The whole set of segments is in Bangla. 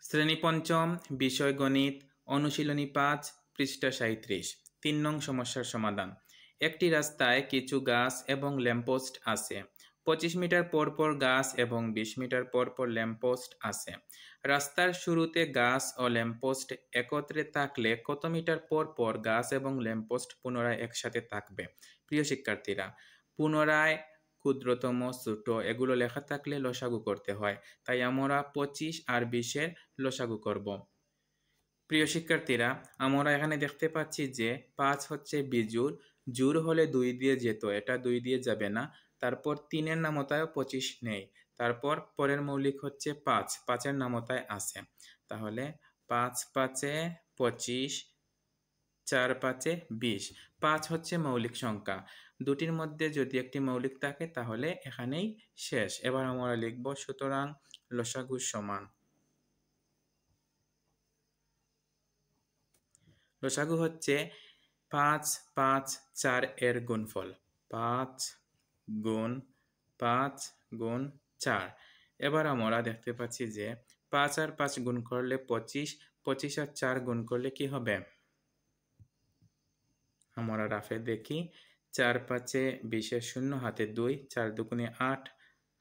শ্রেণী পঞ্চম, বিষয় গণিত, অনুশীলনী ৫, পৃষ্ঠা ৩৭। ৩ নং সমস্যার সমাধান। একটি রাস্তায় কিছু গাছ এবং ল্যাম্পপোস্ট আছে। ২৫ মিটার পর পর গাছ এবং ২০ মিটার পর পর ল্যাম্পপোস্ট আছে। রাস্তার শুরুতে গাছ ও ল্যাম্পপোস্ট একত্রে থাকলে কত মিটার পর পর গাছ এবং ল্যাম্পপোস্ট পুনরায় একসাথে থাকবে? প্রিয় শিক্ষার্থীরা, পুনরায়, ক্ষুদ্রতম, ছোট এগুলো লেখা থাকলে লসাগু করতে হয়, তাই আমরা ২৫ আর ২০-এর লসাগু করব। প্রিয় শিক্ষার্থীরা, আমরা এখানে দেখতে পাচ্ছি যে ৫ হচ্ছে বিজোড়, জোড় হলে ২ দিয়ে যেত, এটা ২ দিয়ে যাবে না। তারপর ৩-এর নামতায় ২৫ নেই। তারপর পরের মৌলিক হচ্ছে ৫, ৫-এর নামতায় আছে। তাহলে ৫ ৫-এ ২৫, ৪ ৫-এ ২০। ৫ হচ্ছে মৌলিক সংখ্যা। দুটির মধ্যে যদি একটি মৌলিক থাকে তাহলে এখানেই শেষ। এবার আমরা লিখব সুতরাং লসাগু সমান। লসাগু হচ্ছে ৫ ৫ ৪ এর গুণফল। ৫ গুণ ৫ গুণ ৪। এবার আমরা দেখতে পাচ্ছি যে ৫ আর ৫ গুণ করলে ২৫, ২৫ আর ৪ গুণ করলে কি হবে? আমরা রাফে দেখি, ৪ ৫-এ ২০-এর ০ হাতে ২, ৪ দুগুণে ৮,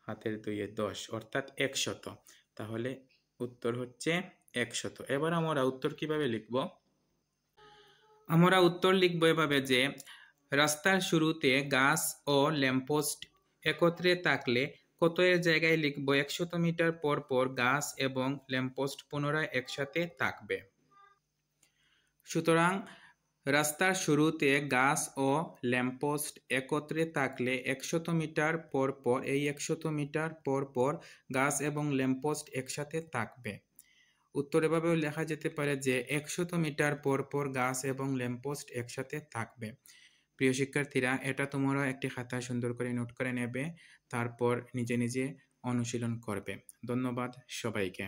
হাতের ২-এ ১০, অর্থাৎ ১০০। তাহলে উত্তর হচ্ছে ১০০। এবার আমরা উত্তর কিভাবে লিখব? আমরা উত্তর লিখব এভাবে যে রাস্তার শুরুতে গাছ ও ল্যাম্পপোস্ট একত্রে থাকলে কত এর জায়গায় লিখব ১০০ মিটার পর পর গাছ এবং ল্যাম্পপোস্ট পুনরায় একসাথে থাকবে। সুতরাং রাস্তার শুরুতে গাছ ও ল্যাম্পপোস্ট একত্রে থাকলে ১০০ মিটার পর পর এই ১০০ মিটার পর পর গাছ এবং ল্যাম্পপোস্ট একসাথে থাকবে। উত্তর এভাবেও লেখা যেতে পারে যে ১০০ মিটার পর পর গাছ এবং ল্যাম্পপোস্ট একসাথে থাকবে। প্রিয় শিক্ষার্থীরা, এটা তোমরা একটি খাতায় সুন্দর করে নোট করে নেবে, তারপর নিজে নিজে অনুশীলন করবে। ধন্যবাদ সবাইকে।